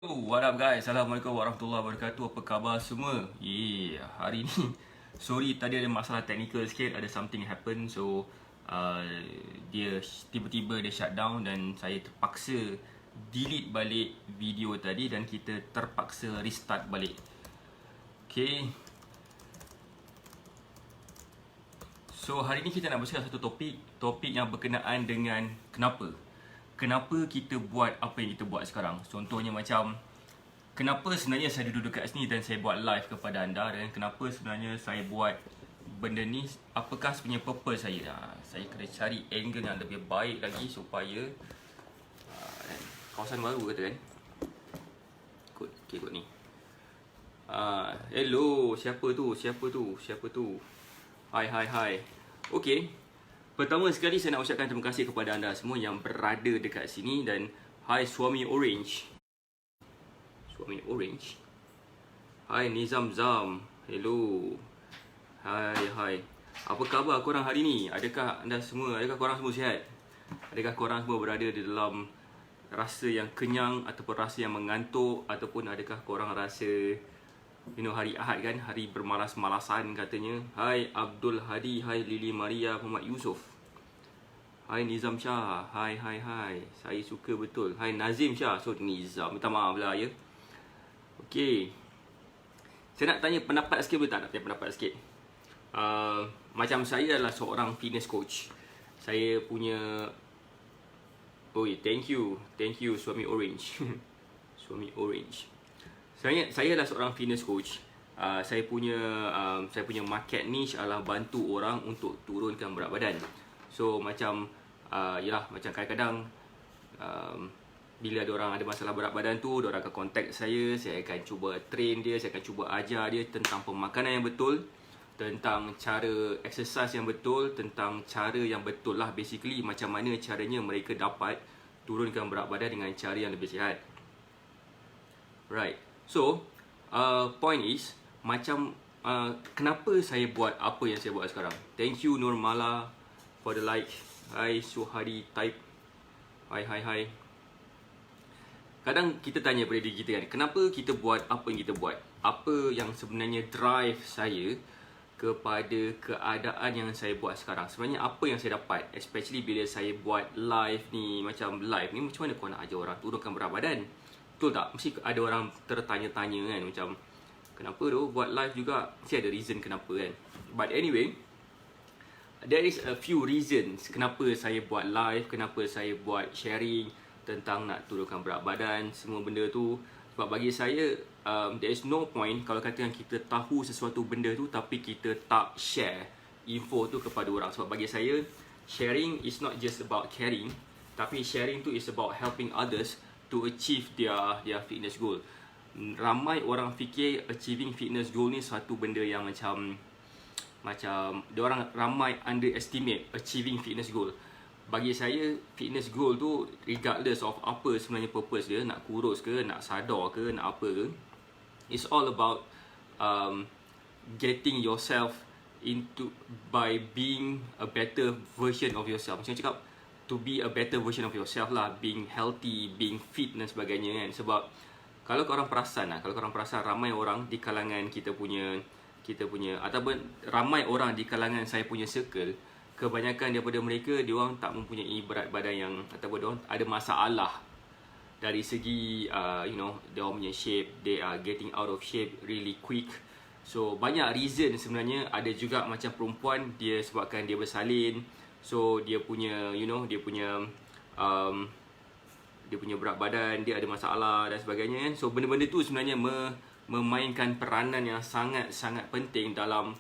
What up guys, Assalamualaikum warahmatullahi wabarakatuh. Apa khabar semua? Hari ni sorry tadi ada masalah technical sikit, ada something happen. So dia tiba-tiba dia shut down dan saya terpaksa delete balik video tadi dan kita terpaksa restart balik. Okay. So hari ni kita nak bercakap satu topik yang berkenaan dengan Kenapa kita buat apa yang kita buat sekarang. Contohnya macam, kenapa sebenarnya saya duduk dekat sini dan saya buat live kepada anda, dan kenapa sebenarnya saya buat benda ni, apakah sebenarnya purpose saya. Saya kena cari angle yang lebih baik lagi supaya kawasan baru kata kan. Ikut ni. Hello, siapa tu? Hai. Okay. Pertama sekali saya nak ucapkan terima kasih kepada anda semua yang berada dekat sini. Dan hai Suami Orange. Hai Nizam Zam. Hello. Hai. Apa khabar korang hari ni? Adakah korang semua sihat? Adakah korang semua berada di dalam rasa yang kenyang ataupun rasa yang mengantuk, ataupun adakah korang rasa hari Ahad kan, hari bermalas-malasan katanya. Hai Abdul Hadi, hai Lili Maria Muhammad Yusof. Hai Nizam Shah, hai. Saya suka betul. Hai Nazim Shah, so Nizam, minta maaf lah ya. Okay. Saya nak tanya pendapat sikit, boleh tak? Nak tanya pendapat sikit. Macam saya adalah seorang fitness coach. Saya punya... thank you Suami Orange. Suami Orange. Saya adalah seorang fitness coach. Saya punya market niche adalah bantu orang untuk turunkan berat badan. So macam macam kadang-kadang bila ada orang ada masalah berat badan tu, diorang akan contact saya akan cuba train dia, saya akan cuba ajar dia tentang pemakanan yang betul, tentang cara exercise yang betul, tentang cara yang betul lah, basically macam mana caranya mereka dapat turunkan berat badan dengan cara yang lebih sihat. Right. So, point is, macam kenapa saya buat apa yang saya buat sekarang. Thank you Nurmala for the like. Hai Suhadi type. Hai. Kadang kita tanya pada diri kita kan, kenapa kita buat apa yang kita buat? Apa yang sebenarnya drive saya kepada keadaan yang saya buat sekarang? Sebenarnya apa yang saya dapat, especially bila saya buat live ni. Macam live ni, macam mana kau nak ajar orang turunkan berat badan? Betul tak? Mesti ada orang tertanya-tanya kan, macam kenapa tu buat live juga? Mesti ada reason kenapa kan. But anyway, there is a few reasons kenapa saya buat live, kenapa saya buat sharing tentang nak turunkan berat badan, semua benda tu. Sebab bagi saya, there is no point kalau katakan kita tahu sesuatu benda tu tapi kita tak share info tu kepada orang. Sebab bagi saya, sharing is not just about caring, tapi sharing tu is about helping others to achieve their fitness goal. Ramai orang fikir achieving fitness goal ni satu benda yang macam diorang ramai underestimate achieving fitness goal. Bagi saya, fitness goal tu regardless of apa sebenarnya purpose dia, nak kurus ke, nak sadar ke, nak apa ke, it's all about getting yourself into by being a better version of yourself. Macam cakap, to be a better version of yourself lah, being healthy, being fit dan sebagainya kan. Sebab kalau korang perasan ramai orang di kalangan kita punya ataupun ramai orang di kalangan saya punya circle, kebanyakan daripada mereka diorang tak mempunyai berat badan yang, ataupun diorang ada masalah dari segi diorang punya shape, they are getting out of shape really quick. So banyak reason sebenarnya. Ada juga macam perempuan, dia sebabkan dia bersalin, so dia punya berat badan dia ada masalah dan sebagainya kan. So benda-benda tu sebenarnya memainkan peranan yang sangat-sangat penting dalam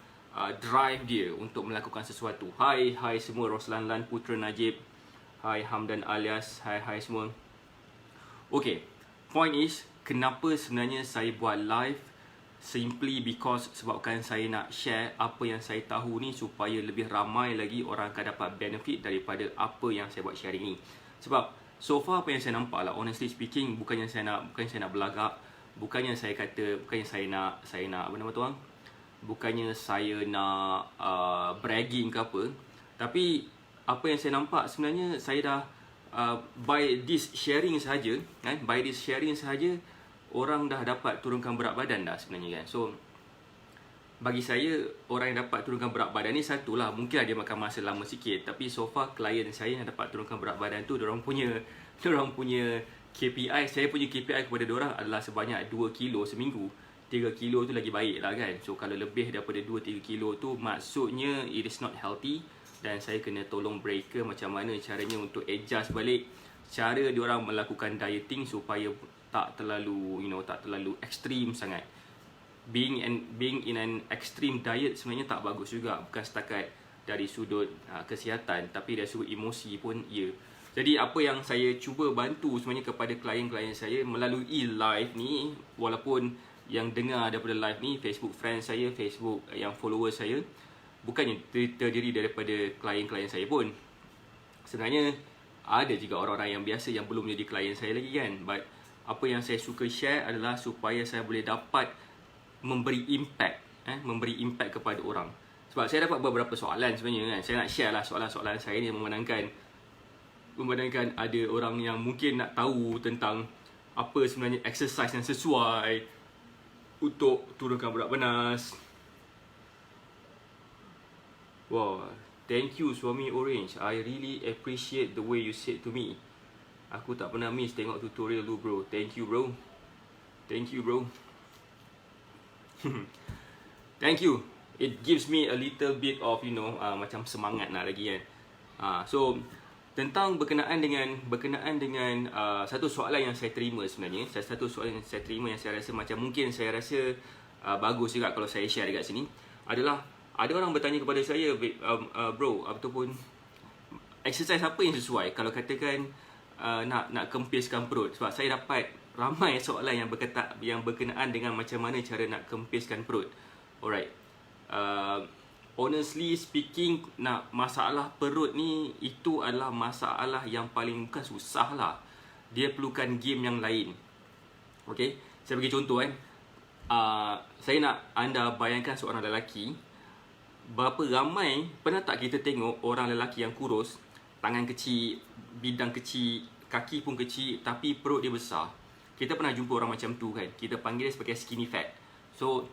drive dia untuk melakukan sesuatu. Hai semua, Roslan Lan Putra Najib, hai Hamdan alias, hai semua. Okay, point is, kenapa sebenarnya saya buat live? Simply because sebabkan saya nak share apa yang saya tahu ni supaya lebih ramai lagi orang akan dapat benefit daripada apa yang saya buat sharing ni. Sebab so far apa yang saya nampak lah, honestly speaking, bukannya saya nak belagak, bukannya saya nak apa nama tu orang, bukannya saya nak bragging ke apa, tapi apa yang saya nampak sebenarnya, saya dah by this sharing sahaja kan, by this sharing sahaja orang dah dapat turunkan berat badan dah sebenarnya kan. So bagi saya, orang yang dapat turunkan berat badan ni satulah, mungkin dia makan masa lama sikit, tapi so far klien saya yang dapat turunkan berat badan tu diorang punya KPI, saya punya KPI kepada diorang adalah sebanyak 2 kilo seminggu. 3 kilo tu lagi baik lah kan. So kalau lebih daripada 2-3 kilo tu maksudnya it is not healthy, dan saya kena tolong mereka macam mana caranya untuk adjust balik cara diorang melakukan dieting supaya tak terlalu tak terlalu ekstrim sangat. Being in an extreme diet sebenarnya tak bagus juga, bukan setakat dari sudut kesihatan, tapi dari sudut emosi pun ya. Jadi apa yang saya cuba bantu sebenarnya kepada klien-klien saya melalui live ni, walaupun yang dengar daripada live ni Facebook friends saya, Facebook yang follower saya, bukannya terdiri daripada klien-klien saya pun. Sebenarnya ada juga orang-orang yang biasa yang belum jadi klien saya lagi kan. But apa yang saya suka share adalah supaya saya boleh dapat memberi impact kepada orang. Sebab saya dapat beberapa soalan sebenarnya kan. Saya nak share lah soalan-soalan saya ni, memandangkan ada orang yang mungkin nak tahu tentang apa sebenarnya exercise yang sesuai untuk turunkan berat badan. Wow, thank you Suami Orange. I really appreciate the way you said to me. Aku tak pernah miss tengok tutorial lu bro. Thank you bro. Thank you. It gives me a little bit of macam semangat lah lagi kan. So tentang berkenaan dengan satu soalan yang saya terima sebenarnya. Satu soalan yang saya terima yang saya rasa macam mungkin saya rasa bagus juga kalau saya share dekat sini adalah, ada orang bertanya kepada saya, bro, ataupun exercise apa yang sesuai kalau katakan nak kempiskan perut. Sebab saya dapat ramai soalan yang berkenaan dengan macam mana cara nak kempiskan perut. Alright. Honestly speaking, nak masalah perut ni, itu adalah masalah yang paling bukan susah lah. Dia perlukan game yang lain. Okay, saya bagi contoh kan. Saya nak anda bayangkan seorang lelaki. Berapa ramai, pernah tak kita tengok orang lelaki yang kurus, tangan kecil, bidang kecil, kaki pun kecil, tapi perut dia besar. Kita pernah jumpa orang macam tu kan. Kita panggil dia sebagai skinny fat. So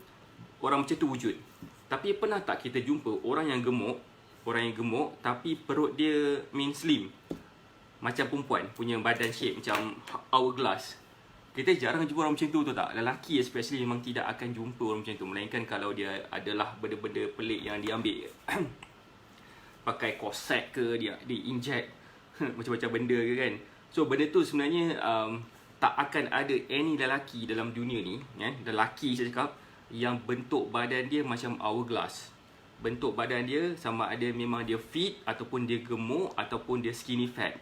orang macam tu wujud. Tapi pernah tak kita jumpa orang yang gemuk tapi perut dia slim, macam perempuan punya badan shape macam hourglass. Kita jarang jumpa orang macam tu tak? Lelaki especially memang tidak akan jumpa orang macam tu, melainkan kalau dia adalah benda-benda pelik yang dia ambil. Pakai korset ke, dia inject macam-macam benda ke kan. So benda tu sebenarnya tak akan ada any lelaki dalam dunia ni lelaki saya cakap, yang bentuk badan dia macam hourglass. Bentuk badan dia sama ada memang dia fit, ataupun dia gemuk, ataupun dia skinny fat.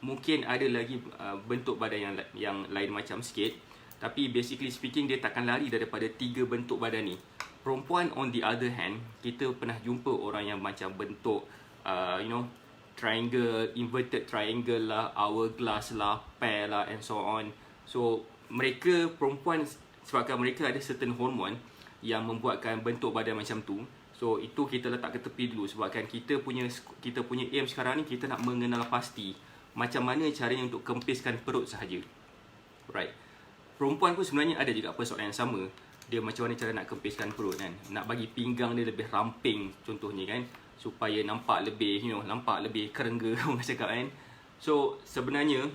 Mungkin ada lagi bentuk badan yang lain macam sikit, tapi basically speaking dia takkan lari daripada 3 bentuk badan ni. Perempuan on the other hand, kita pernah jumpa orang yang macam bentuk triangle, inverted triangle lah, hourglass lah, pear lah, and so on. So mereka, perempuan, sebabkan mereka ada certain hormon yang membuatkan bentuk badan macam tu. So itu kita letak ke tepi dulu, sebabkan kita punya aim sekarang ni, kita nak mengenal pasti macam mana caranya untuk kempiskan perut sahaja. Right. Perempuan pun sebenarnya ada juga persoalan yang sama. Dia macam mana cara nak kempiskan perut kan. Nak bagi pinggang dia lebih ramping contohnya kan, supaya nampak lebih nampak lebih kerengga orang cakap kan. So sebenarnya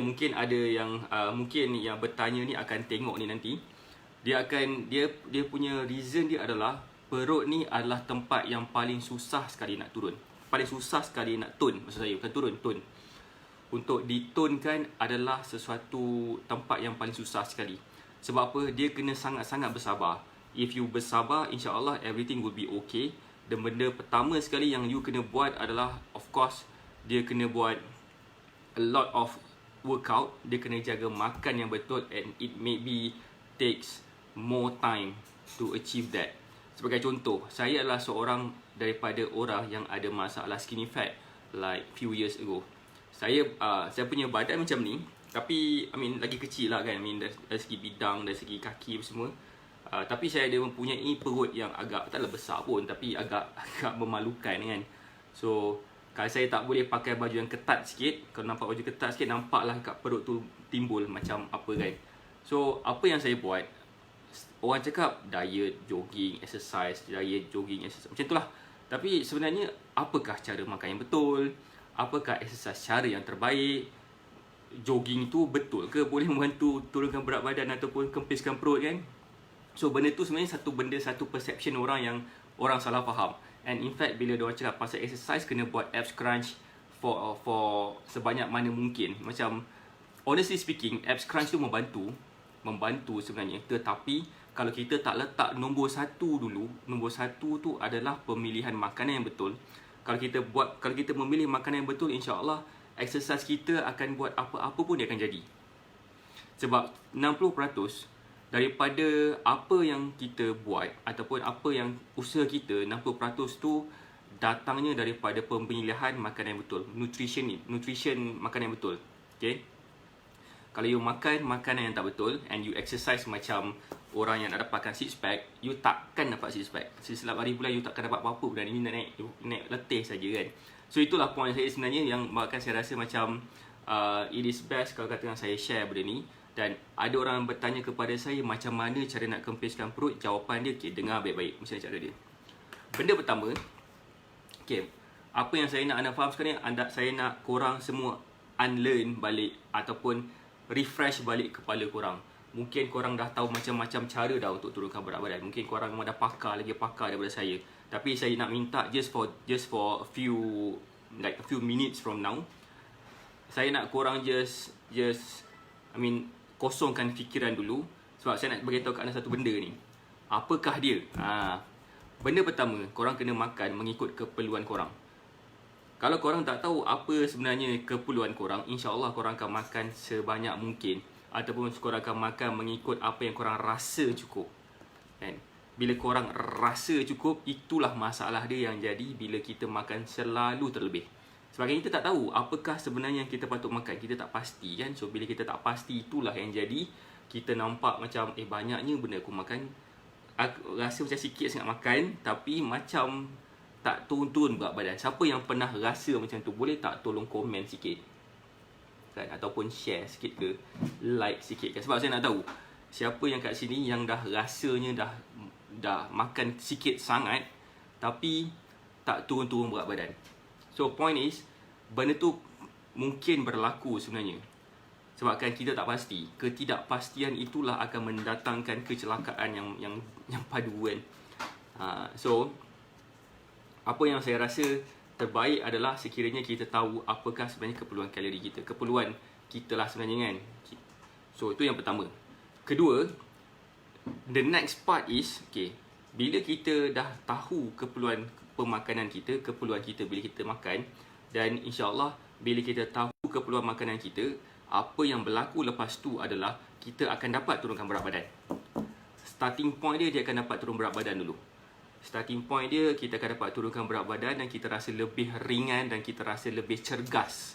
mungkin ada yang mungkin yang bertanya ni akan tengok ni nanti. Dia punya reason dia adalah perut ni adalah tempat yang paling susah sekali nak turun. Paling susah sekali nak tone, maksud saya bukan turun, tone. Untuk ditonkan adalah sesuatu tempat yang paling susah sekali. Sebab apa? Dia kena sangat-sangat bersabar. If you bersabar, insya-Allah everything will be okay. Dan benda pertama sekali yang you kena buat adalah, of course, dia kena buat a lot of workout. Dia kena jaga makan yang betul, and it maybe takes more time to achieve that. Sebagai contoh, saya adalah seorang daripada orang yang ada masalah skinny fat like few years ago. Saya punya badan macam ni, tapi lagi kecil lah kan, dari segi bidang, dari segi kaki semua. Tapi saya ada mempunyai perut yang agak, taklah besar pun, tapi agak memalukan kan. So kalau saya tak boleh pakai baju yang ketat sikit, kalau nampak baju ketat sikit, nampaklah kat perut tu timbul macam apa kan. So apa yang saya buat, orang cakap diet, jogging, exercise, diet, jogging, exercise, macam itulah. Tapi sebenarnya apakah cara makan yang betul? Apakah exercise cara yang terbaik? Jogging tu betul ke boleh membantu turunkan berat badan ataupun kempiskan perut kan? So benda tu sebenarnya satu perception orang yang orang salah faham. And in fact bila diorang cakap pasal exercise kena buat abs crunch for sebanyak mana mungkin. Macam honestly speaking, abs crunch tu membantu sebenarnya. Tetapi kalau kita tak letak nombor satu dulu, nombor satu tu adalah pemilihan makanan yang betul. Kalau kita memilih makanan yang betul, insya-Allah exercise kita akan buat apa-apa pun dia akan jadi. Sebab 60% daripada apa yang kita buat ataupun apa yang usaha kita, 60% tu datangnya daripada pemilihan makanan yang betul. Nutrition makanan yang betul. Okay? Kalau you makan makanan yang tak betul and you exercise macam orang yang nak dapatkan six pack, you takkan dapat six pack. Setiap hari bulan you takkan dapat apa-apa dan ini naik letih saja kan. So itulah point saya sebenarnya yang bahkan saya rasa macam it is best kalau katakan saya share benda ni. Dan ada orang bertanya kepada saya macam mana cara nak kempiskan perut. Jawapan dia, okay, dengar baik-baik macam cara dia. Benda pertama, okay, apa yang saya nak anda faham sekarang ni, saya nak korang semua unlearn balik ataupun refresh balik kepala korang. Mungkin korang dah tahu macam-macam cara dah untuk turunkan berat badan. Mungkin korang memang dah lagi pakar daripada saya. Tapi saya nak minta just for a few minutes from now, saya nak korang just kosongkan fikiran dulu. Sebab saya nak beritahu kat anda satu benda ni. Apakah dia? Benda pertama, korang kena makan mengikut keperluan korang. Kalau korang tak tahu apa sebenarnya keperluan korang, insya-Allah korang akan makan sebanyak mungkin ataupun korang akan makan mengikut apa yang korang rasa cukup. Kan? Bila korang rasa cukup, itulah masalah dia yang jadi bila kita makan selalu terlebih. Sebab kita tak tahu apakah sebenarnya yang kita patut makan. Kita tak pasti kan. So bila kita tak pasti, itulah yang jadi kita nampak macam banyaknya benda aku makan. Aku rasa macam sikit sangat makan, tapi macam tak turun berat badan. Siapa yang pernah rasa macam tu, boleh tak tolong komen sikit kan? Ataupun share sikit ke, like sikit kan? Sebab saya nak tahu siapa yang kat sini yang dah rasanya dah makan sikit sangat tapi tak turun berat badan. So point is, benda tu mungkin berlaku sebenarnya. Sebabkan kita tak pasti. Ketidakpastian itulah akan mendatangkan kecelakaan yang padu kan. So apa yang saya rasa terbaik adalah sekiranya kita tahu apakah sebenarnya keperluan kalori kita. Keperluan kita lah sebenarnya kan. So itu yang pertama. Kedua, the next part is, okay, bila kita dah tahu keperluan pemakanan kita, keperluan kita bila kita makan, dan insya-Allah bila kita tahu keperluan makanan kita, apa yang berlaku lepas tu adalah kita akan dapat turunkan berat badan. Starting point dia akan dapat turun berat badan dulu. Starting point dia, kita akan dapat turunkan berat badan dan kita rasa lebih ringan dan kita rasa lebih cergas.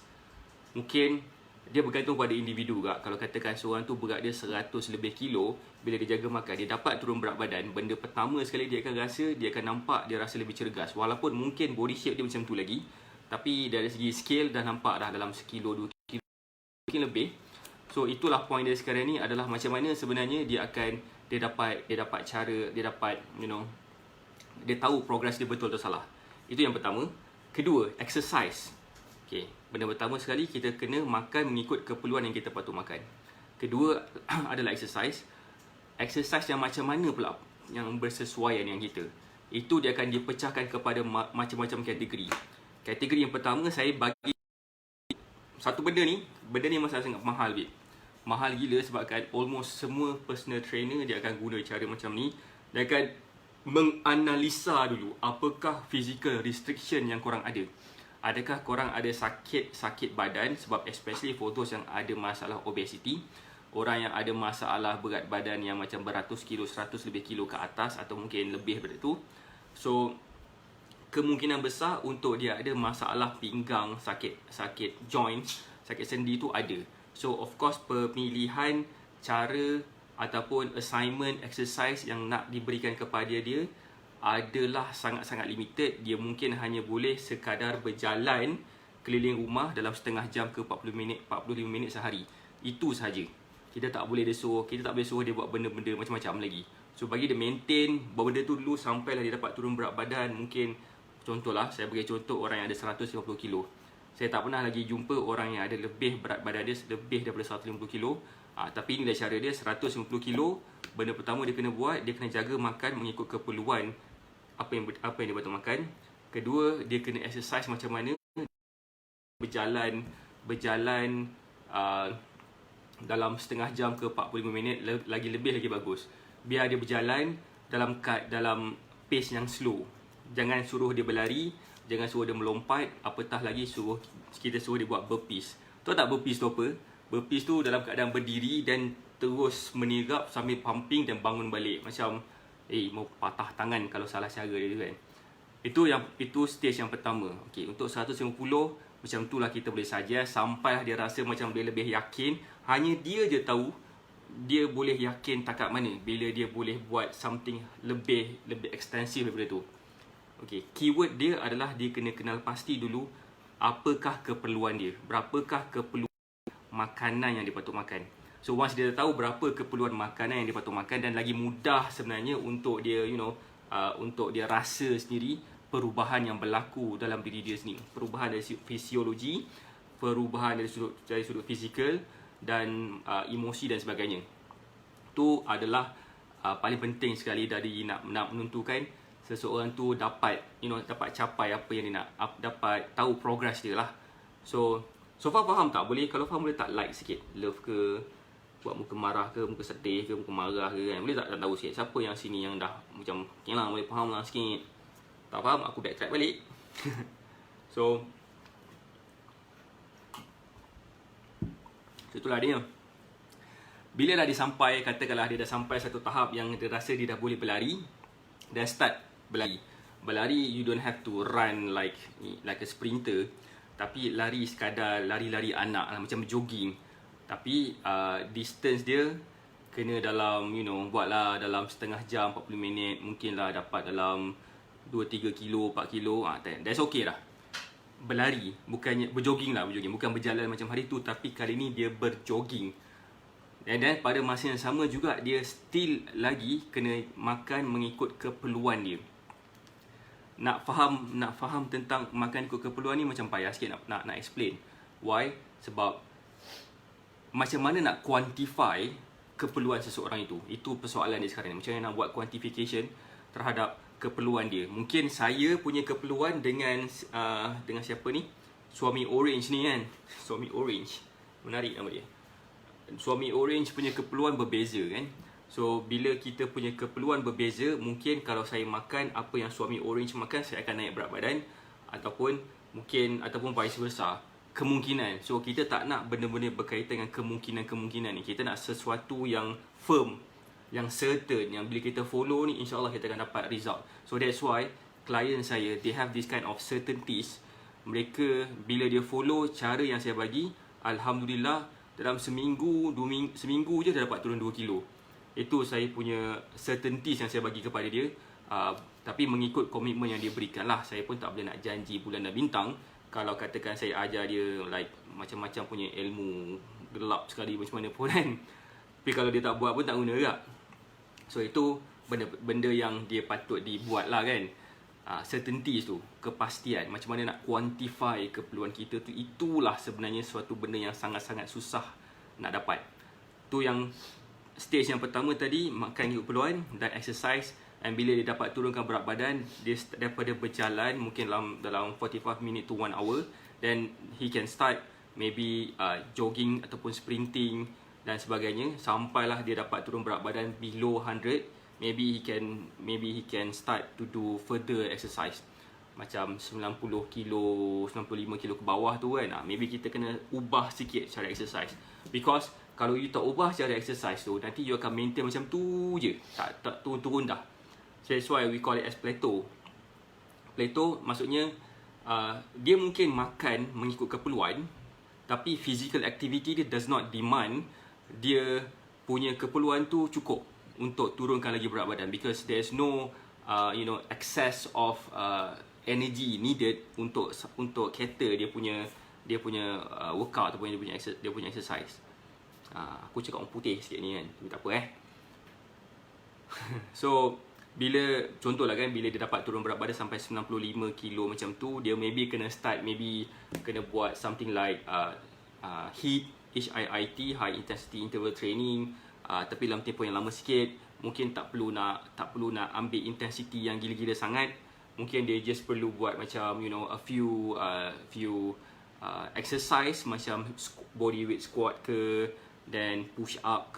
Mungkin dia bergantung pada individu juga. Kalau katakan seorang tu berat dia 100 lebih kilo, bila dia jaga makan, dia dapat turun berat badan. Benda pertama sekali dia akan rasa, dia akan nampak dia rasa lebih cergas. Walaupun mungkin body shape dia macam tu lagi, tapi dari segi scale dah nampak dah dalam 1 kilo, 2 kilo, mungkin lebih. So itulah point dia sekarang ni adalah macam mana sebenarnya dia dapat cara, dia dapat dia tahu progress dia betul atau salah. Itu yang pertama. Kedua, exercise. Okay, benda pertama sekali kita kena makan mengikut keperluan yang kita patut makan. Kedua adalah exercise. Exercise yang macam mana pula yang bersesuaian dengan kita. Itu dia akan dipecahkan kepada macam-macam kategori. Kategori yang pertama saya bagi satu benda ni memang sangat mahal bit. Mahal gila sebabkan almost semua personal trainer dia akan guna cara macam ni. Dia akan menganalisa dulu apakah physical restriction yang korang ada. Adakah korang ada sakit badan, sebab especially for those yang ada masalah obesity, orang yang ada masalah berat badan yang macam beratus kilo, 100 lebih kilo ke atas atau mungkin lebih daripada tu. So kemungkinan besar untuk dia ada masalah pinggang, sakit joints, sakit sendi tu ada. So of course pemilihan cara ataupun assignment exercise yang nak diberikan kepada dia adalah sangat-sangat limited. Dia mungkin hanya boleh sekadar berjalan keliling rumah dalam setengah jam ke 45 minit sehari. Itu sahaja. kita tak boleh suruh dia buat benda-benda macam-macam lagi. So bagi dia maintain buat benda tu dulu sampailah dia dapat turun berat badan. Mungkin contohlah, saya bagi contoh orang yang ada 150 kilo. Saya tak pernah lagi jumpa orang yang ada lebih berat badan dia lebih daripada 150 kilo. Tapi inilah cara dia, 150 kilo. Benda pertama dia kena buat, dia kena jaga makan mengikut keperluan apa yang dia patut makan. Kedua, dia kena exercise macam mana, berjalan dalam setengah jam ke 45 minit, lagi bagus. Biar dia berjalan dalam pace yang slow. Jangan suruh dia berlari, jangan suruh dia melompat, apatah lagi kita suruh dia buat burpees. Tahu tak burpees tu apa? Burpees tu dalam keadaan berdiri dan terus menirap sambil pumping dan bangun balik. Macam mau patah tangan kalau salah cara dia kan. Itu stage yang pertama. Okey, untuk 150 macam itulah kita boleh suggest sampailah dia rasa macam dia lebih yakin. Hanya dia je tahu dia boleh yakin takat mana bila dia boleh buat something lebih ekstensif daripada tu. Okey, keyword dia adalah dia kena kenal pasti dulu apakah keperluan dia, berapakah keperluan makanan yang dia patut makan. So once dia tahu berapa keperluan makanan yang dia patut makan, dan lagi mudah sebenarnya untuk dia untuk dia rasa sendiri perubahan yang berlaku dalam diri dia sendiri, perubahan dari fisiologi, perubahan dari sudut fizikal dan emosi dan sebagainya. Itu adalah paling penting sekali dari nak menentukan seseorang tu dapat dapat capai apa yang dia nak, dapat tahu progress dia lah. So far faham tak? Kalau faham boleh tak like sikit, love ke, buat muka marah ke, muka sedih ke, muka marah ke kan. Boleh tak tahu sikit siapa yang sini yang dah macam okay lah, boleh faham lah sikit. Tak faham, aku backtrack balik. So itulah dia. Bila dah katakanlah dia dah sampai satu tahap yang dia rasa dia dah boleh berlari, dah start berlari. Berlari, you don't have to run like a sprinter, tapi lari sekadar lari-lari anak lah, macam jogging. Tapi distance dia kena dalam buatlah dalam setengah jam, 40 minit, mungkinlah dapat dalam 2-3 kilo, 4 kilo. That's okay lah. Berlari, bukannya berjogging, bukan berjalan macam hari tu, tapi kali ni dia berjogging. Dan pada masa yang sama juga dia still lagi kena makan mengikut keperluan dia. Nak faham tentang makan ikut keperluan ni macam payah sikit nak explain. Why? Sebab macam mana nak quantify keperluan seseorang itu? Itu persoalan dia sekarang ni. Macam mana nak buat quantification terhadap keperluan dia? Mungkin saya punya keperluan dengan siapa ni? Suami Orange ni kan. Suami Orange. Menarik nama dia. Suami Orange punya keperluan berbeza kan. So bila kita punya keperluan berbeza, mungkin kalau saya makan apa yang suami Orange makan, saya akan naik berat badan, ataupun vice versa. Kemungkinan. So kita tak nak benda-benda berkaitan dengan kemungkinan ni. Kita nak sesuatu yang firm, yang certain, yang bila kita follow ni insyaAllah kita akan dapat result. So that's why klien saya, they have this kind of certainties. Mereka bila dia follow cara yang saya bagi, alhamdulillah dalam seminggu je dia dapat turun 2 kilo. Itu saya punya certainties yang saya bagi kepada dia. Tapi mengikut komitmen yang dia berikan lah. Saya pun tak boleh nak janji bulan dan bintang. Kalau katakan saya ajar dia like macam-macam punya ilmu gelap sekali macam mana pun kan. Tapi kalau dia tak buat pun tak guna juga. So itu benda yang dia patut dibuat lah kan. Certainties tu, kepastian. Macam mana nak quantify keperluan kita tu, itulah sebenarnya suatu benda yang sangat-sangat susah nak dapat. Tu yang stage yang pertama tadi, makan keperluan dan exercise. Dan bila dia dapat turunkan berat badan, dia daripada berjalan mungkin dalam 45 minit to 1 hour, then he can start maybe jogging ataupun sprinting dan sebagainya, sampailah dia dapat turun berat badan below 100. Maybe he can start to do further exercise, macam 90 kilo, 95 kilo ke bawah tu kan. Maybe kita kena ubah sikit cara exercise, because kalau you tak ubah cara exercise tu, nanti you akan maintain macam tu je, tak turun-turun dah. So that's why we call it as plateau. Plateau maksudnya dia mungkin makan mengikut keperluan, tapi physical activity dia does not demand dia punya keperluan tu cukup untuk turunkan lagi berat badan, because there's no excess of energy needed untuk cater dia punya workout ataupun dia punya exercise. Aku cakap orang putih sikit ni kan, tapi tak apa So bila contohlah kan, bila dia dapat turun berat badan sampai 95 kilo macam tu, dia maybe kena start, maybe kena buat something like HIIT, HIIT, High Intensity Interval Training, tapi dalam tempoh yang lama sikit. Mungkin tak perlu nak ambil intensity yang gila-gila sangat. Mungkin dia just perlu buat macam a few exercise macam body weight squat ke, then push up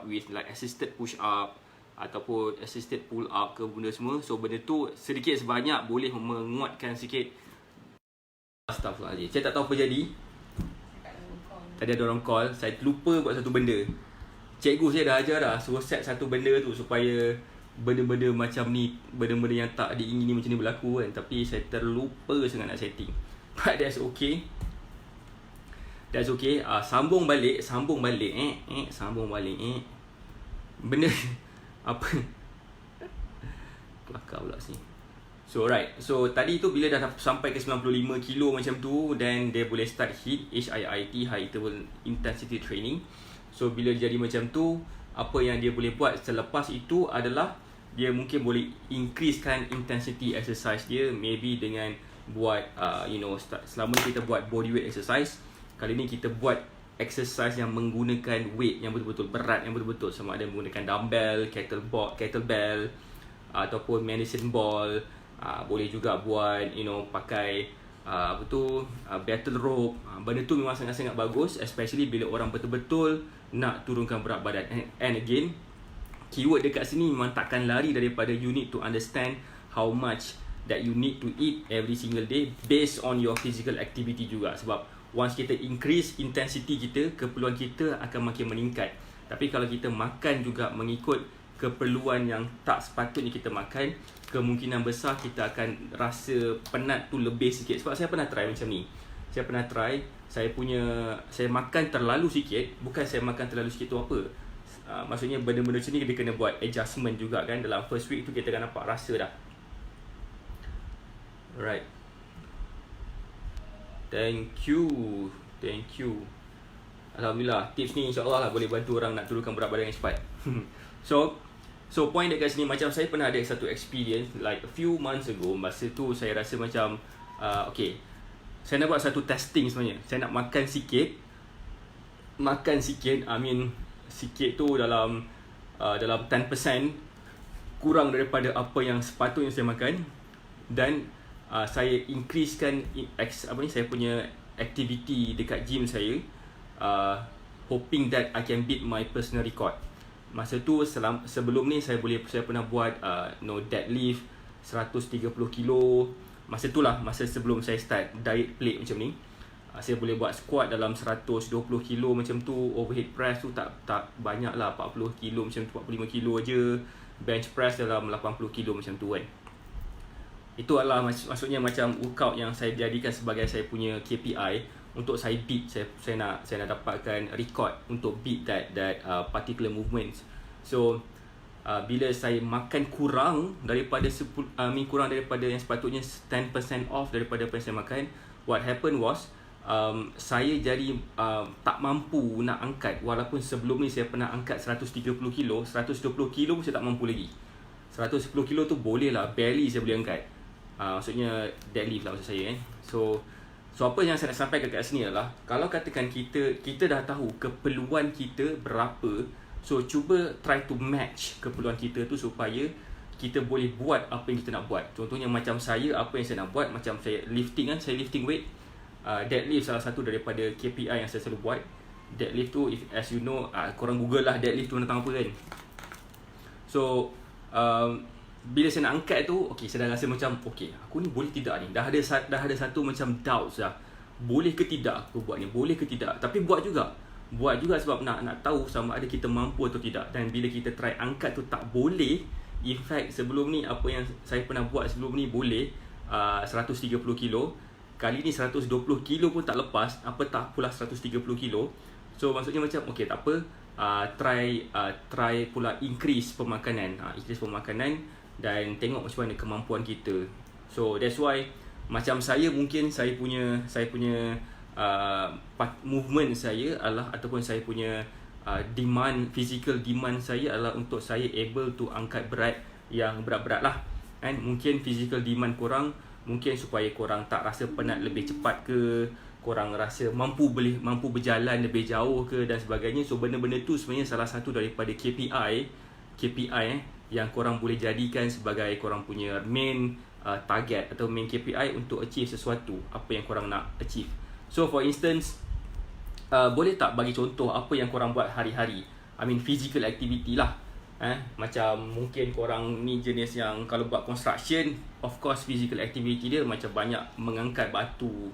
with like assisted push up ataupun assisted pull up ke, benda semua. So benda tu sedikit sebanyak boleh menguatkan sikit. Astaghfirullahaladzim, saya tak tahu apa jadi. Tadi ada orang call, saya lupa buat satu benda. Cikgu saya dah ajar dah, suruh set satu benda tu supaya benda-benda macam ni, benda-benda yang tak diingini macam ni berlaku kan. Tapi saya terlupa sangat nak setting. But that's okay. That's okay. Sambung balik. Benda apa? Kelakar pula sini. So right. So tadi tu bila dah sampai ke 95 kilo macam tu, then dia boleh start HIIT, HIIT, High Interval Intensity Training. So bila jadi macam tu, apa yang dia boleh buat selepas itu adalah dia mungkin boleh increasekan intensity exercise dia, maybe dengan buat selama ni kita buat body weight exercise, kali ni kita buat exercise yang menggunakan weight yang betul-betul berat, yang betul-betul, sama ada menggunakan dumbbell, kettlebell ataupun medicine ball. Boleh juga buat pakai battle rope. Benda tu memang sangat-sangat bagus, especially bila orang betul-betul nak turunkan berat badan. And again, keyword dekat sini memang takkan lari daripada you need to understand how much that you need to eat every single day based on your physical activity juga. Sebab once kita increase intensity kita, keperluan kita akan makin meningkat. Tapi kalau kita makan juga mengikut keperluan yang tak sepatutnya kita makan, kemungkinan besar kita akan rasa penat tu lebih sikit. Sebab saya pernah try macam ni. Saya makan terlalu sikit. Bukan saya makan terlalu sikit tu apa, maksudnya benda-benda macam ni dia kena buat adjustment juga kan. Dalam first week tu kita akan nampak rasa dah. Alright. Thank you. Alhamdulillah, tips ni insyaAllah lah boleh bantu orang nak turunkan berat badan yang cepat. So point dekat sini, macam saya pernah ada satu experience like a few months ago. Masa tu saya rasa macam okay, saya nak buat satu testing sebenarnya. Saya nak makan sikit, I mean sikit tu dalam 10% kurang daripada apa yang sepatutnya saya makan. Dan saya increasekan saya punya activity dekat gym saya, hoping that I can beat my personal record. Masa tu sebelum ni saya pernah buat deadlift 130 kilo. Masa sebelum saya start diet plate macam ni. Saya boleh buat squat dalam 120 kilo macam tu. Overhead press tu tak banyak lah, 40 kilo macam tu, 45 kilo je. Bench press dalam 80 kilo macam tu kan. Itu adalah maksudnya macam workout yang saya jadikan sebagai saya punya KPI untuk saya beat. Saya nak dapatkan record untuk beat that particular movement. So bila saya makan kurang daripada yang sepatutnya 10% off daripada apa yang saya makan, what happened was saya jadi tak mampu nak angkat. Walaupun sebelum ni saya pernah angkat 130 kilo, 120 kilo pun saya tak mampu lagi. 110 kilo tu boleh lah, barely saya boleh angkat. Maksudnya deadlift lah maksud saya So apa yang saya nak sampaikan kat sini adalah, kalau katakan kita dah tahu keperluan kita berapa, so cuba try to match keperluan kita tu supaya kita boleh buat apa yang kita nak buat. Contohnya macam saya, apa yang saya nak buat, macam saya lifting kan, saya lifting weight. Deadlift salah satu daripada KPI yang saya selalu buat. Deadlift tu, as you know, korang google lah deadlift tu tentang apa kan. So bila saya nak angkat tu, okay, saya dah rasa macam okay, aku ni boleh tidak ni. Dah ada satu macam doubts dah. Boleh ke tidak aku buat ni? Boleh ke tidak? Tapi buat juga sebab nak tahu sama ada kita mampu atau tidak. Dan bila kita try angkat tu tak boleh. In fact, sebelum ni apa yang saya pernah buat sebelum ni boleh 130 kilo. Kali ni 120 kilo pun tak lepas. Apa tak pula 130 kilo. So maksudnya macam okay, tak apa, try pula increase pemakanan. Dan tengok macam mana kemampuan kita. So that's why macam saya, mungkin saya punya movement saya adalah, ataupun saya punya physical demand saya adalah untuk saya able to angkat berat yang berat-berat lah kan. Mungkin physical demand korang mungkin supaya korang tak rasa penat lebih cepat ke, korang rasa mampu berjalan lebih jauh ke dan sebagainya. So benda-benda tu sebenarnya salah satu daripada KPI yang korang boleh jadikan sebagai korang punya main target atau main KPI untuk achieve sesuatu apa yang korang nak achieve. So for instance, boleh tak bagi contoh apa yang korang buat hari-hari? I mean physical activity lah. Macam mungkin korang ni jenis yang kalau buat construction, of course physical activity dia macam banyak mengangkat batu,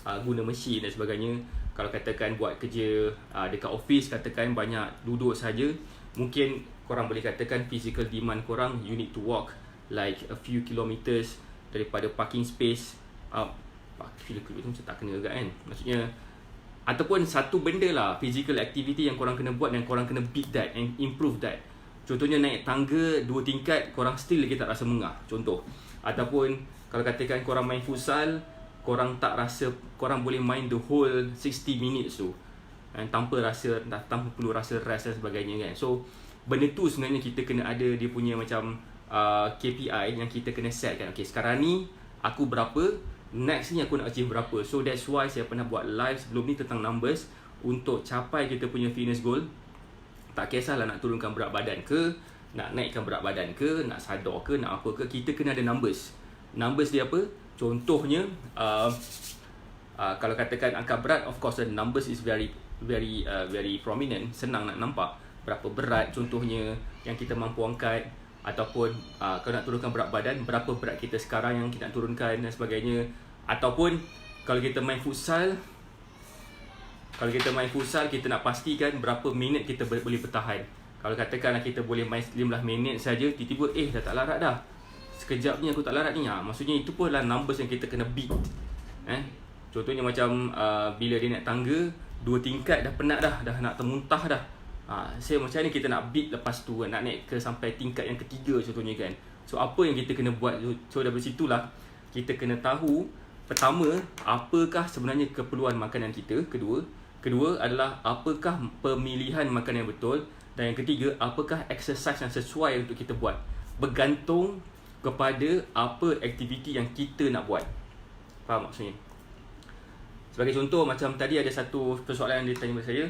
guna mesin dan sebagainya. Kalau katakan buat kerja dekat office, katakan banyak duduk saja, mungkin korang boleh katakan physical demand korang, you need to walk like a few kilometers daripada parking space. Few kilometers macam tak kena juga kan, maksudnya. Ataupun satu benda lah, physical activity yang korang kena buat dan korang kena beat that and improve that. Contohnya naik tangga 2 tingkat, korang still lagi tak rasa mengah, contoh. Ataupun kalau katakan korang main futsal, korang tak rasa korang boleh main the whole 60 minutes tu tanpa perlu rasa rest dan sebagainya kan. So benda tu sebenarnya kita kena ada dia punya macam KPI yang kita kena set kan. Okay, sekarang ni aku berapa, next ni aku nak achieve berapa. So that's why saya pernah buat live sebelum ni tentang numbers. Untuk capai kita punya fitness goal, tak kisahlah nak turunkan berat badan ke, nak naikkan berat badan ke, nak sadar ke, nak apa ke, kita kena ada numbers. Numbers dia apa? Contohnya kalau katakan angkat berat, of course the numbers is very prominent, senang nak nampak berapa berat contohnya yang kita mampu angkat. Ataupun kalau nak turunkan berat badan, berapa berat kita sekarang yang kita nak turunkan dan sebagainya. Ataupun kalau kita main futsal, kita nak pastikan berapa minit kita boleh bertahan. Kalau katakanlah kita boleh main 15 minit saja, tiba-tiba dah tak larat dah, sekejap ni aku tak larat ni, maksudnya itu pun lah numbers yang kita kena beat. Contohnya macam bila dia naik tangga 2 tingkat dah penat dah nak termuntah dah. Saya macam ni kita nak beat lepas tu, nak naik ke sampai tingkat yang ketiga contohnya kan. So apa yang kita kena buat? So dari situlah kita kena tahu, pertama, apakah sebenarnya keperluan makanan kita. Kedua adalah apakah pemilihan makanan yang betul. Dan yang ketiga, apakah exercise yang sesuai untuk kita buat. Bergantung kepada apa aktiviti yang kita nak buat. Faham maksudnya? Sebagai contoh, macam tadi ada satu persoalan yang dia tanya kepada saya.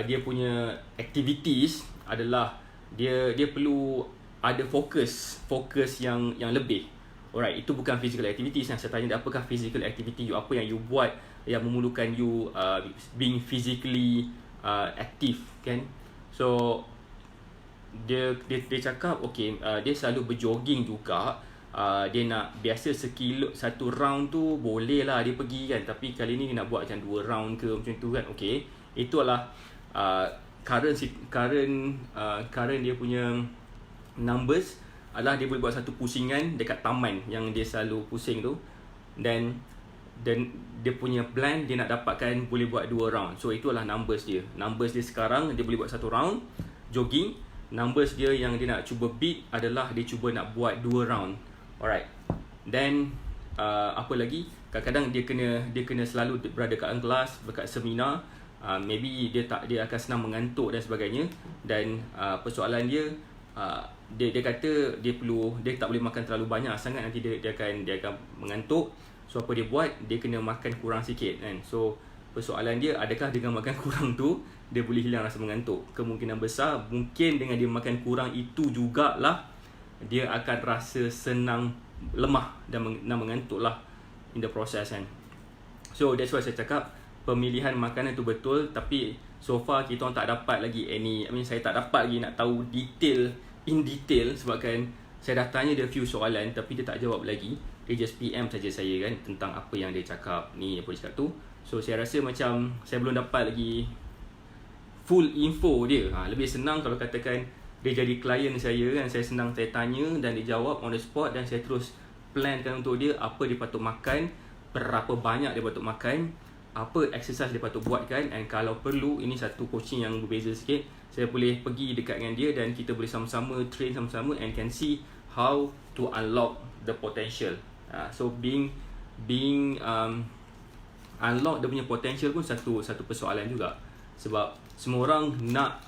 Dia punya activities adalah dia perlu ada fokus yang lebih. Alright, itu bukan physical activities. Yang saya tanya dia, apakah physical activity you, apa yang you buat yang memerlukan you being physically active kan. So dia cakap okay, dia selalu berjogging juga. Dia nak biasa 1 round tu boleh lah dia pergi kan, tapi kali ni dia nak buat macam 2 round ke macam tu kan. Okay, itu adalah current dia punya numbers adalah dia boleh buat satu pusingan dekat taman yang dia selalu pusing tu, dan dia punya plan dia nak dapatkan boleh buat 2 round. So itu adalah numbers dia. Numbers dia sekarang dia boleh buat 1 round jogging. Numbers dia yang dia nak cuba beat adalah dia cuba nak buat 2 round. Alright. Then apa lagi? Kadang-kadang dia kena selalu berada kat kelas, dekat seminar. Maybe dia akan senang mengantuk dan sebagainya. Dan persoalan dia kata dia tak boleh makan terlalu banyak sangat, nanti dia akan mengantuk. So apa dia buat? Dia kena makan kurang sikit kan. So persoalan dia, adakah dengan makan kurang tu dia boleh hilang rasa mengantuk? Kemungkinan besar mungkin dengan dia makan kurang itu jugalah dia akan rasa senang lemah dan mengantuk lah in the process kan. So that's why saya cakap pemilihan makanan tu betul, tapi so far kita orang tak dapat lagi saya tak dapat lagi nak tahu in detail sebabkan saya dah tanya dia few soalan tapi dia tak jawab lagi. Dia just PM saja saya kan tentang apa yang dia cakap ni, apa dia cakap tu. So saya rasa macam saya belum dapat lagi full info dia. Lebih senang kalau katakan dia jadi klien saya kan, saya senang saya tanya dan dia jawab on the spot, dan saya terus plankan untuk dia apa dia patut makan, berapa banyak dia patut makan, apa exercise dia patut buatkan. And kalau perlu, ini satu coaching yang berbeza sikit, saya boleh pergi dekat dengan dia dan kita boleh sama-sama train sama-sama and can see how to unlock the potential. So being unlock dia punya potential pun satu persoalan juga. Sebab semua orang nak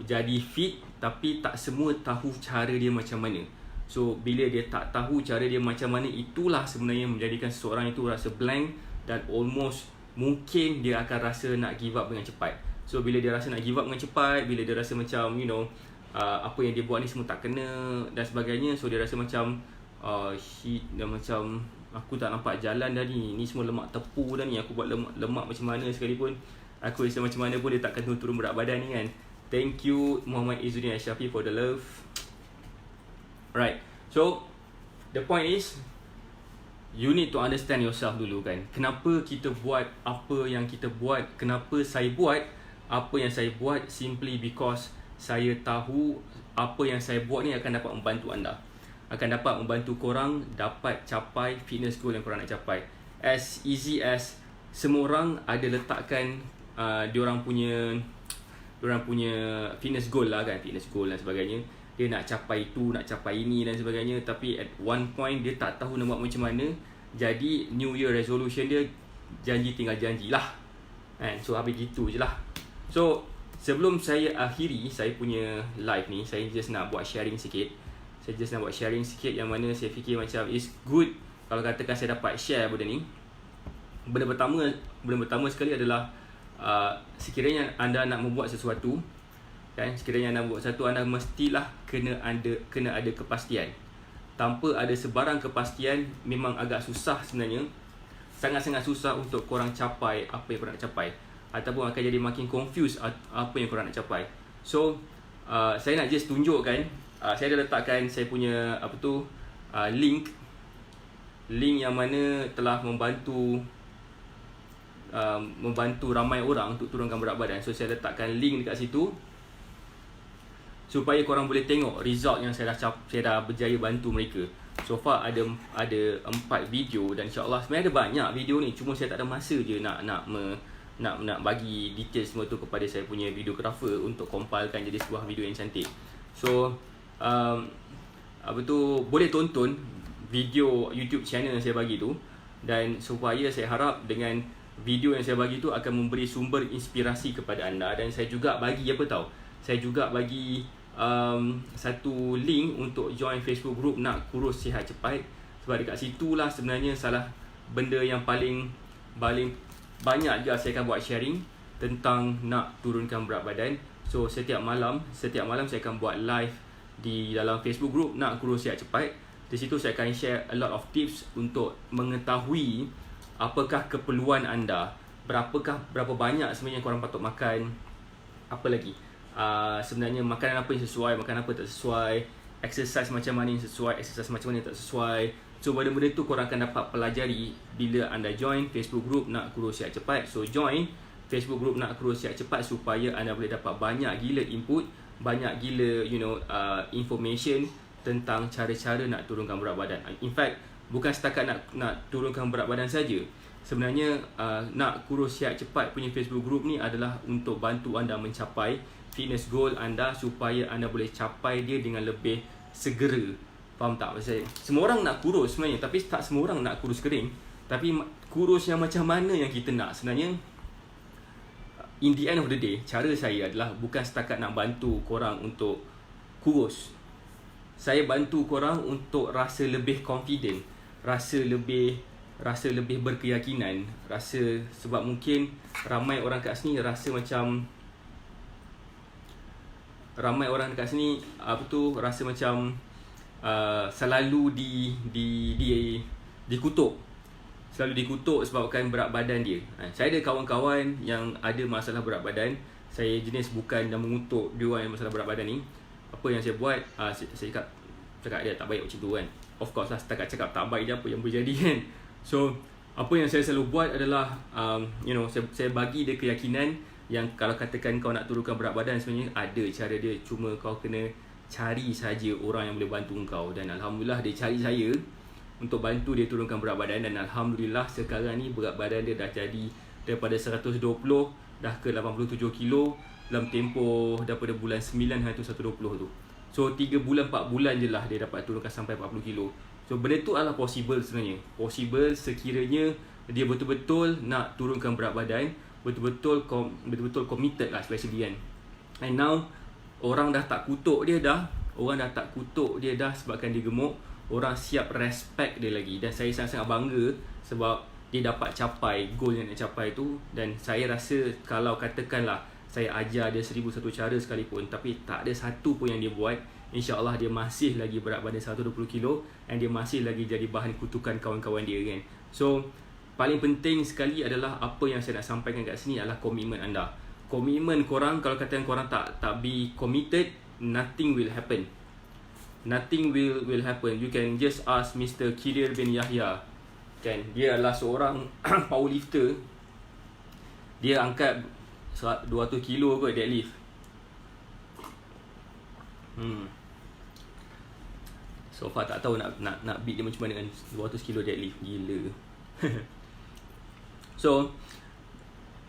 jadi fit, tapi tak semua tahu cara dia macam mana. So bila dia tak tahu cara dia macam mana, itulah sebenarnya menjadikan seseorang itu rasa blank, dan almost mungkin dia akan rasa nak give up dengan cepat. So bila dia rasa nak give up dengan cepat, bila dia rasa macam apa yang dia buat ni semua tak kena dan sebagainya, so dia rasa macam dah macam aku tak nampak jalan dah ni semua lemak tepu dah ni, aku buat lemak macam mana sekalipun, aku rasa macam mana pun dia takkan turun berat badan ni kan. Thank you Muhammad Izzuddin Asyafi for the love. Right, so the point is you need to understand yourself dulu kan. Kenapa kita buat apa yang kita buat, kenapa saya buat apa yang saya buat, simply because saya tahu apa yang saya buat ni akan dapat membantu anda, akan dapat membantu korang dapat capai fitness goal yang korang nak capai. As easy as semua orang ada letakkan diorang punya fitness goal lah kan, fitness goal dan sebagainya. Dia nak capai itu, nak capai ini dan sebagainya, tapi at one point dia tak tahu nak buat macam mana. Jadi New Year resolution dia janji tinggal janji lah kan. So habis gitu je lah. So sebelum saya akhiri saya punya live ni, saya just nak buat sharing sikit. Yang mana saya fikir macam is good kalau katakan saya dapat share benda ni. Benda pertama sekali adalah sekiranya anda nak membuat sesuatu kan, anda mestilah kena ada kepastian. Tanpa ada sebarang kepastian memang agak susah sebenarnya, sangat-sangat susah untuk korang capai apa yang korang nak capai, ataupun akan jadi makin confused apa yang korang nak capai. So saya nak just tunjukkan, saya dah letakkan saya punya link yang mana telah membantu ramai orang untuk turunkan berat badan. So saya letakkan link dekat situ supaya korang boleh tengok result yang saya dah berjaya bantu mereka. So far ada 4 video, dan insyaAllah sebenarnya ada banyak video ni, cuma saya tak ada masa je nak bagi detail semua tu kepada saya punya videographer untuk compilekan jadi sebuah video yang cantik. So boleh tonton video YouTube channel yang saya bagi tu, dan supaya saya harap dengan video yang saya bagi tu akan memberi sumber inspirasi kepada anda. Dan saya juga bagi satu link untuk join Facebook group Nak Kurus Sihat Cepat, sebab dekat situlah sebenarnya salah benda yang paling banyak je saya akan buat sharing tentang nak turunkan berat badan. So setiap malam saya akan buat live di dalam Facebook group Nak Kurus Sihat Cepat. Di situ saya akan share a lot of tips untuk mengetahui apakah keperluan anda, berapa banyak sebenarnya korang patut makan, apa lagi sebenarnya makanan apa yang sesuai, makanan apa tak sesuai, exercise macam mana yang sesuai, exercise macam mana yang tak sesuai. So benda-benda tu korang akan dapat pelajari bila anda join Facebook group Nak Kurus Sihat Cepat. So join Facebook group Nak Kurus Sihat Cepat supaya anda boleh dapat banyak gila input, banyak gila information tentang cara-cara nak turunkan berat badan. In fact, bukan setakat nak turunkan berat badan saja. Sebenarnya Nak Kurus Sihat Cepat punya Facebook group ni adalah untuk bantu anda mencapai fitness goal anda, supaya anda boleh capai dia dengan lebih segera. Faham tak? Maksud semua orang nak kurus sebenarnya, tapi tak semua orang nak kurus kering. Tapi kurus yang macam mana yang kita nak sebenarnya. In the end of the day, cara saya adalah bukan setakat nak bantu korang untuk kurus. Saya bantu korang untuk rasa lebih confident, rasa lebih berkeyakinan, sebab mungkin ramai orang kat sini rasa macam rasa macam selalu dikutuk sebabkan berat badan dia. Saya ada kawan-kawan yang ada masalah berat badan. Saya jenis bukan yang mengutuk dia orang yang masalah berat badan ni. Apa yang saya buat, saya cakap dia tak baik macam tu kan. Of course lah, setakat cakap tak baik je apa yang boleh jadi kan. So apa yang saya selalu buat adalah saya bagi dia keyakinan yang kalau katakan kau nak turunkan berat badan, sebenarnya ada cara dia, cuma kau kena cari saja orang yang boleh bantu kau. Dan alhamdulillah dia cari saya untuk bantu dia turunkan berat badan, dan alhamdulillah sekarang ni berat badan dia dah jadi daripada 120 dah ke 87 kilo dalam tempoh daripada bulan 9 hingga 120 tu. So 3 bulan 4 bulan je lah dia dapat turunkan sampai 40 kilo. So benda tu adalah possible sebenarnya. Possible sekiranya dia betul-betul nak turunkan berat badan, betul-betul committed lah especially kan. And now orang dah tak kutuk dia dah, sebabkan dia gemuk. Orang siap respect dia lagi, dan saya sangat-sangat bangga sebab dia dapat capai goal yang nak capai tu. Dan saya rasa kalau katakanlah saya ajar dia 1001 cara sekalipun, tapi tak ada satu pun yang dia buat, InsyaAllah dia masih lagi berat badan 120 kilo dan dia masih lagi jadi bahan kutukan kawan-kawan dia kan. So paling penting sekali adalah apa yang saya nak sampaikan kat sini adalah komitmen anda. Komitmen korang, kalau katakan korang tak be committed, nothing will happen. Nothing will happen. You can just ask Mr. Kirir bin Yahya kan, dia adalah seorang powerlifter. Dia angkat 200 kilo kot deadlift. So far tak tahu nak beat dia macam mana dengan 200 kilo deadlift. Gila. So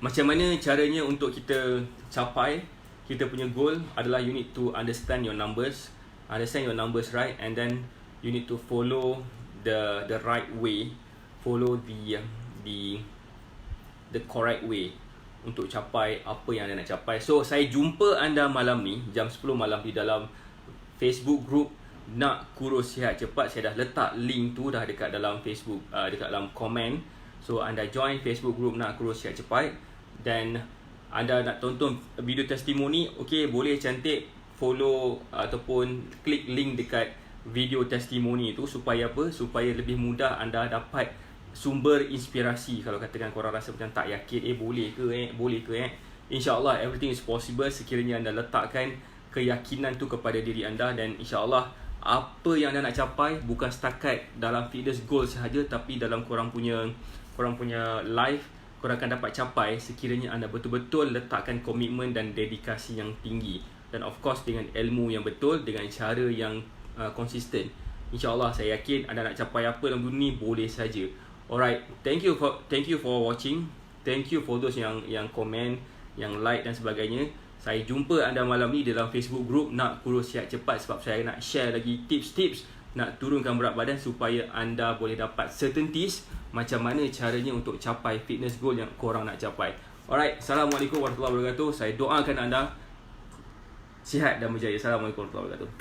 macam mana caranya untuk kita capai kita punya goal adalah you need to understand your numbers right, and then you need to follow the right way, follow the correct way untuk capai apa yang anda nak capai. So saya jumpa anda malam ni jam 10 malam di dalam Facebook group Nak Kurus Sihat Cepat. Saya dah letak link tu dah dekat dalam Facebook, dekat dalam komen. So anda join Facebook group Nak Kurus Sihat Cepat, dan anda nak tonton video testimoni, okey, boleh cantik follow ataupun klik link dekat video testimoni tu supaya apa? Supaya lebih mudah anda dapat sumber inspirasi. Kalau katakan korang rasa macam tak yakin, boleh ke InsyaAllah everything is possible sekiranya anda letakkan keyakinan tu kepada diri anda. Dan InsyaAllah apa yang anda nak capai bukan setakat dalam fitness goal sahaja, tapi dalam korang punya life korang akan dapat capai sekiranya anda betul-betul letakkan komitmen dan dedikasi yang tinggi, dan of course dengan ilmu yang betul, dengan cara yang konsisten. InsyaAllah saya yakin anda nak capai apa dalam dunia ni boleh saja. Alright, thank you for watching. Thank you for those yang komen, yang like dan sebagainya. Saya jumpa anda malam ni dalam Facebook group Nak Kurus Sihat Cepat, sebab saya nak share lagi tips-tips nak turunkan berat badan supaya anda boleh dapat certainties macam mana caranya untuk capai fitness goal yang korang nak capai. Alright, Assalamualaikum warahmatullahi wabarakatuh. Saya doakan anda sihat dan berjaya. Assalamualaikum warahmatullahi wabarakatuh.